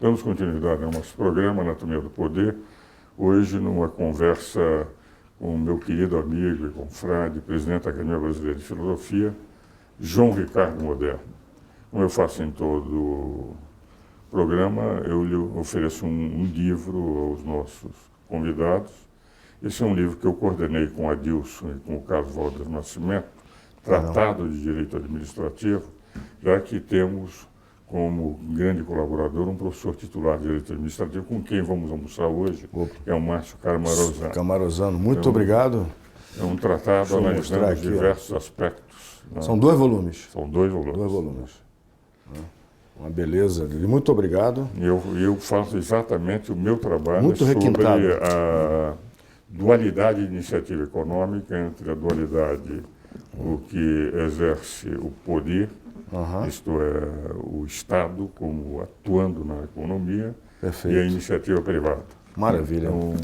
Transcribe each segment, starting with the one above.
Damos continuidade ao nosso programa Anatomia do Poder, hoje numa conversa com o meu querido amigo e confrade, presidente da Academia Brasileira de Filosofia, João Ricardo Moderno. Como eu faço em todo programa, eu lhe ofereço um livro aos nossos convidados. Esse é um livro que eu coordenei com a Adilson e com o Carlos Valdes Nascimento, Tratado de Direito Administrativo, já que temos como grande colaborador um professor titular de Direito Administrativo, com quem vamos almoçar hoje, que é o Márcio Camarosano. Camarosano, muito obrigado. É um tratado analisando os diversos aspectos. São 2 volumes. São 2 volumes. 2 volumes. Uma beleza. Muito obrigado. Eu faço exatamente o meu trabalho muito sobre requintado. A dualidade de iniciativa econômica entre a dualidade o que exerce o poder, isto é, o Estado como atuando na economia, Perfeito. e a iniciativa privada. Maravilha. Então,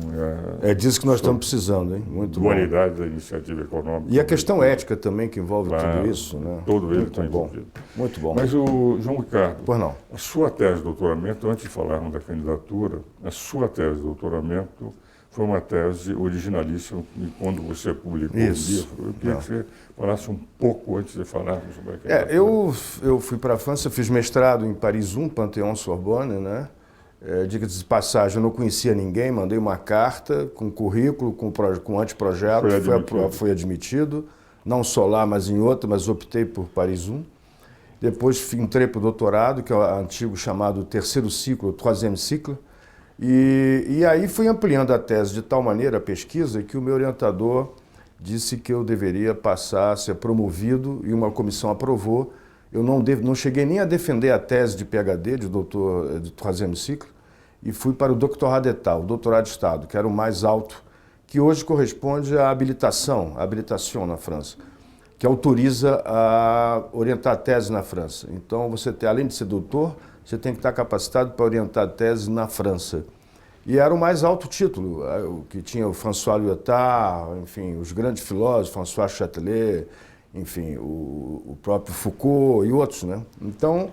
é disso que nós estamos precisando, hein? Muito dualidade bom. da iniciativa econômica. E a questão ética também, que envolve tudo isso, né? Todo ele está envolvido. Muito bom. Mas o João Ricardo, pois não. A sua tese de doutoramento, antes de falarmos da candidatura, a sua tese de doutoramento foi uma tese originalíssima, e quando você publicou o livro, eu queria que você falasse um pouco antes de falarmos sobre a candidatura. Eu fui para a França, fiz mestrado em Paris 1, Panthéon-Sorbonne, né? Diga-se de passagem, eu não conhecia ninguém, mandei uma carta com currículo, com anteprojeto, foi admitido, não só lá, mas em outra, mas optei por Paris 1. Depois entrei para o doutorado, que é o antigo chamado terceiro ciclo, troisième cycle, e aí fui ampliando a tese de tal maneira, a pesquisa, que o meu orientador disse que eu deveria passar a ser promovido, e uma comissão aprovou. Eu não cheguei nem a defender a tese de PhD, de troisième cycle, e fui para o doctorat d'État, o doutorado de Estado, que era o mais alto, que hoje corresponde à habilitation na França, que autoriza a orientar a tese na França. Então, além de ser doutor, você tem que estar capacitado para orientar a tese na França. E era o mais alto título, que tinha o François Lyotard, enfim, os grandes filósofos, François Châtelet, enfim, o próprio Foucault e outros, né? Então,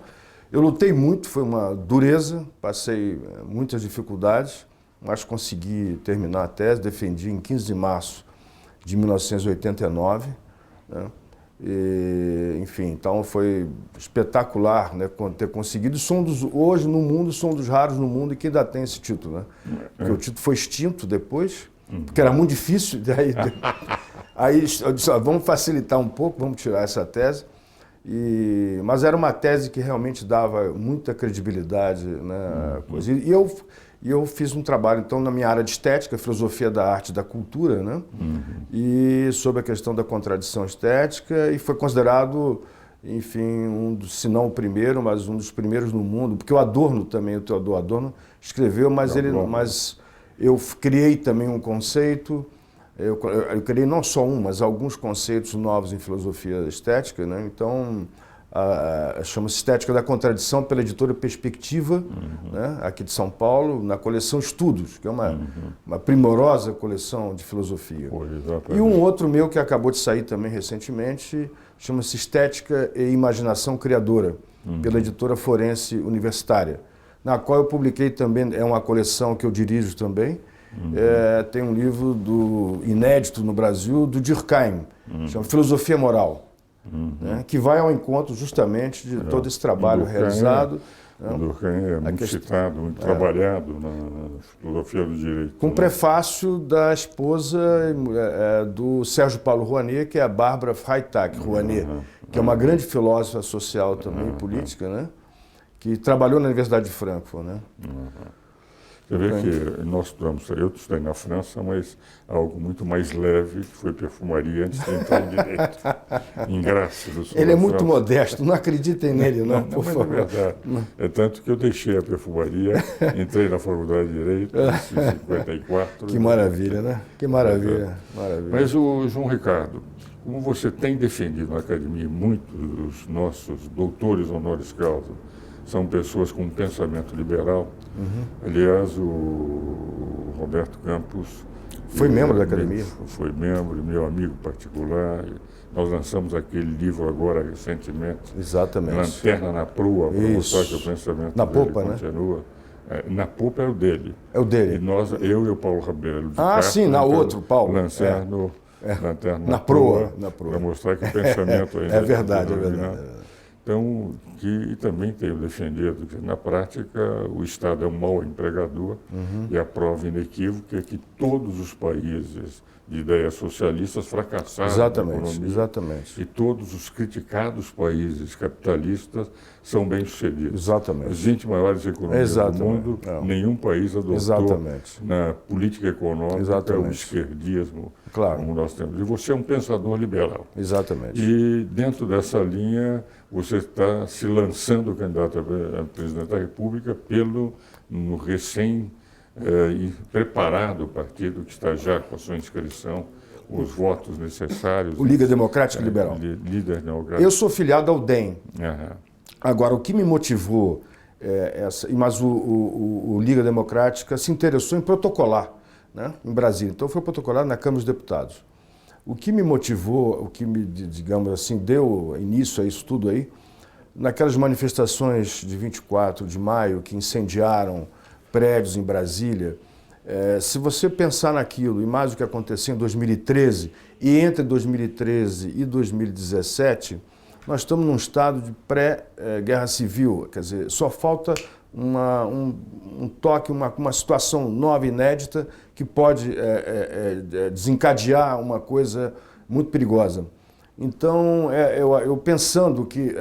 eu lutei muito, foi uma dureza, passei muitas dificuldades, mas consegui terminar a tese, defendi em 15 de março de 1989, né? E, enfim, então foi espetacular, né, ter conseguido. Hoje no mundo, sou um dos raros no mundo que ainda tem esse título, né? Porque o título foi extinto depois, porque era muito difícil. Aí eu disse, vamos facilitar um pouco, vamos tirar essa tese. Mas era uma tese que realmente dava muita credibilidade, né? E eu fiz um trabalho, então, na minha área de estética, filosofia da arte e da cultura, né? E sobre a questão da contradição estética, e foi considerado, enfim, se não o primeiro, mas um dos primeiros no mundo, porque o Adorno também, o Theodor Adorno, escreveu, mas eu criei também um conceito, eu criei não só mas alguns conceitos novos em filosofia estética, né? Então, chama-se Estética da Contradição, pela editora Perspectiva, né, aqui de São Paulo, na coleção Estudos, que é uma primorosa coleção de filosofia. E um outro meu que acabou de sair também recentemente, chama-se Estética e Imaginação Criadora, pela editora Forense Universitária, na qual eu publiquei também, é uma coleção que eu dirijo também. Tem um livro inédito no Brasil, do Durkheim, chama Filosofia Moral. Né, que vai ao encontro justamente de todo esse trabalho realizado. O Durkheim é muito citado, muito trabalhado na filosofia do direito. Com prefácio da esposa do Sérgio Paulo Rouanet, que é a Bárbara Freitag Rouanet, que é uma grande filósofa social também, política, né, que trabalhou na Universidade de Frankfurt. Né? Você vê que nós estudamos, eu estudei na França, mas algo muito mais leve, que foi perfumaria antes de entrar em direito. Em Graça do Sul. Ele é muito modesto, não acreditem nele, não, por favor. É verdade. É tanto que eu deixei a perfumaria, entrei na Faculdade de Direito em 1954. Que maravilha, né? Que maravilha, maravilha. Mas, João Ricardo, como você tem defendido na academia, muitos dos nossos doutores honoris causa são pessoas com um pensamento liberal. Aliás, o Roberto Campos foi membro da academia. Foi membro, meu amigo particular. Nós lançamos aquele livro agora recentemente. Exatamente. Lanterna na Proa, para mostrar que o pensamento na dele popa, continua. Na polpa é o dele. É o dele. E nós, eu e o Paulo Rabelo. Sim, na outra, Paulo. Lançando na proa. Para mostrar que o pensamento ainda é verdade, é verdade. Então, e também tenho defendido que, na prática, o Estado é um mau empregador, e a prova inequívoca é que todos os países de ideias socialistas fracassaram na economia. Exatamente. E todos os criticados países capitalistas são bem-sucedidos. Exatamente. As 20 maiores economias do mundo, nenhum país adotou na política econômica o esquerdismo, como nós temos. E você é um pensador liberal. Exatamente. E dentro dessa linha, você está se lançando candidato a presidente da República no preparado partido que está já com a sua inscrição, os votos necessários. O Liga Democrática Liberal. Líder democrático. Eu sou filiado ao DEM. Uhum. Agora, o que me motivou, mas o Liga Democrática se interessou em protocolar, né, em Brasília. Então, foi protocolar na Câmara dos Deputados. O que me motivou, o que me, digamos assim, deu início a isso tudo aí, naquelas manifestações de 24 de maio que incendiaram prédios em Brasília, se você pensar naquilo e mais o que aconteceu em 2013, e entre 2013 e 2017, nós estamos num estado de pré-guerra civil, quer dizer, só falta um toque, uma situação nova, inédita, que pode desencadear uma coisa muito perigosa. Então, eu pensando que,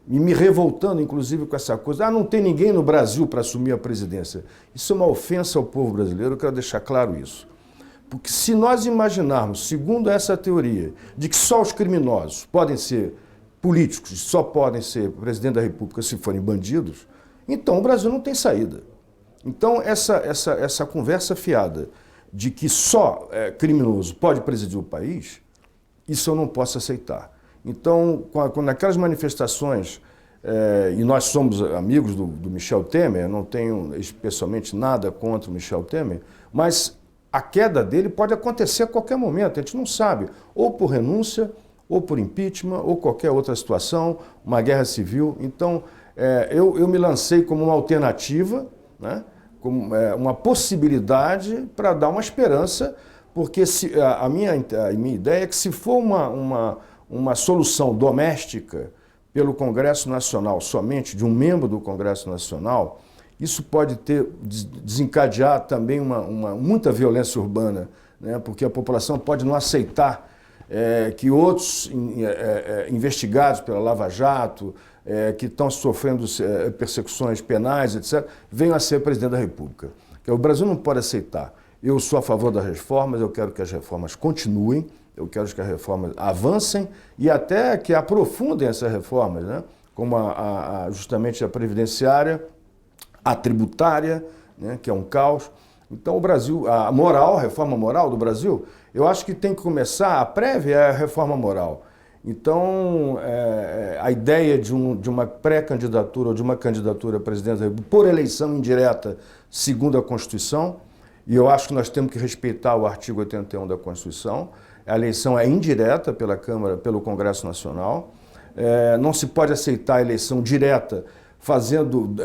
e me revoltando, inclusive, com essa coisa, não tem ninguém no Brasil para assumir a presidência. Isso é uma ofensa ao povo brasileiro, eu quero deixar claro isso. Porque se nós imaginarmos, segundo essa teoria, de que só os criminosos podem ser políticos, só podem ser presidente da República se forem bandidos, então o Brasil não tem saída. Então essa conversa fiada de que só criminoso pode presidir o país, isso eu não posso aceitar. Então, naquelas manifestações, e nós somos amigos do Michel Temer, eu não tenho especialmente nada contra o Michel Temer, mas a queda dele pode acontecer a qualquer momento, a gente não sabe, ou por renúncia, ou por impeachment, ou qualquer outra situação, uma guerra civil. Então, eu me lancei como uma alternativa, né, como uma possibilidade para dar uma esperança, porque a minha ideia é que se for uma solução doméstica pelo Congresso Nacional, somente de um membro do Congresso Nacional, isso pode desencadear também muita violência urbana, né? Porque a população pode não aceitar que outros investigados pela Lava Jato, que estão sofrendo persecuções penais, etc., venham a ser presidente da República. Que o Brasil não pode aceitar. Eu sou a favor das reformas, eu quero que as reformas continuem, eu quero que as reformas avancem e até que aprofundem essas reformas, né? Como justamente a previdenciária, a tributária, né, que é um caos. Então o Brasil, a reforma moral do Brasil, eu acho que tem que começar, a prévia é a reforma moral. Então a ideia de uma pré-candidatura ou de uma candidatura a presidente da República por eleição indireta, segundo a Constituição, e eu acho que nós temos que respeitar o artigo 81 da Constituição, a eleição é indireta pela Câmara, pelo Congresso Nacional, não se pode aceitar a eleição direta fazendo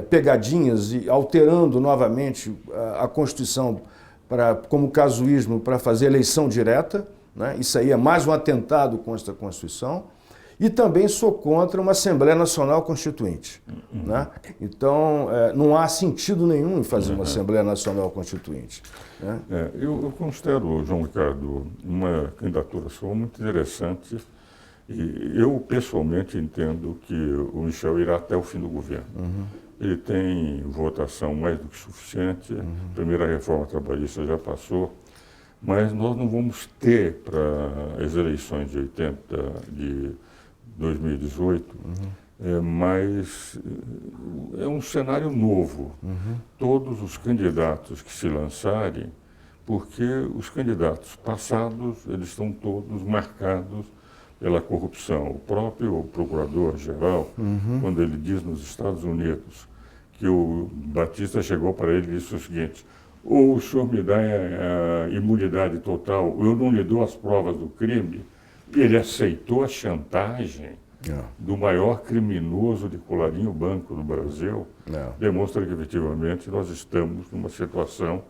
pegadinhas e alterando novamente a Constituição como casuísmo para fazer eleição direta, né? Isso aí é mais um atentado contra a Constituição. E também sou contra uma Assembleia Nacional Constituinte. Né? Então, não há sentido nenhum em fazer uma Assembleia Nacional Constituinte. Né? Eu considero, João Ricardo, uma candidatura sua muito interessante. E eu, pessoalmente, entendo que o Michel irá até o fim do governo. Ele tem votação mais do que suficiente, a primeira reforma trabalhista já passou, mas nós não vamos ter, para as eleições de 2018, mas é um cenário novo. Todos os candidatos que se lançarem, porque os candidatos passados, eles estão todos marcados pela corrupção. O próprio procurador-geral, quando ele diz nos Estados Unidos que o Batista chegou para ele e disse o seguinte: ou o senhor me dá a imunidade total, eu não lhe dou as provas do crime. Ele aceitou a chantagem do maior criminoso de colarinho branco do Brasil, demonstra que, efetivamente, nós estamos numa situação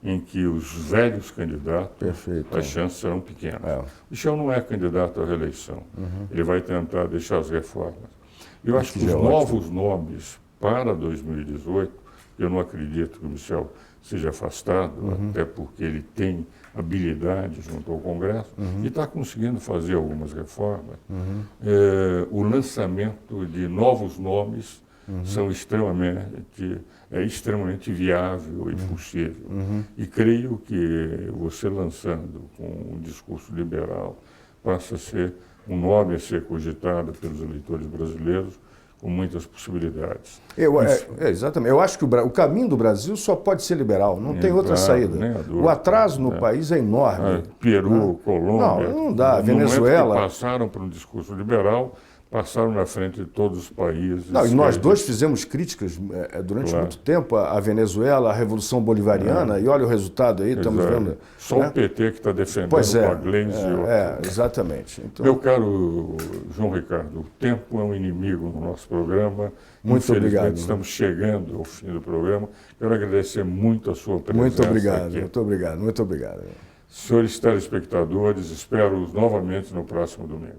em que os velhos candidatos, as chances serão pequenas. Michel não é candidato à reeleição. Ele vai tentar deixar as reformas. Eu acho que os novos nomes para 2018, eu não acredito que o Michel seja afastado, até porque ele tem habilidade junto ao Congresso e está conseguindo fazer algumas reformas. O lançamento de novos nomes são extremamente viável e possível. E creio que você lançando com um discurso liberal passa a ser um nome a ser cogitado pelos eleitores brasileiros com muitas possibilidades. Exatamente. Eu acho que o caminho do Brasil só pode ser liberal, não tem outra saída. O atraso no país é enorme. Peru, Colômbia... Não dá. Venezuela... que passaram por um discurso liberal, passaram na frente de todos os países. E nós dois fizemos críticas durante muito tempo à Venezuela, à Revolução Bolivariana, e olha o resultado aí, estamos vendo... Só o PT que está defendendo com a Glenn exatamente. Então... Meu caro João Ricardo, o tempo é um inimigo no nosso programa. Muito obrigado. Estamos chegando ao fim do programa. Quero agradecer muito a sua presença. Muito obrigado, aqui. muito obrigado. Senhores telespectadores, espero-os novamente no próximo domingo.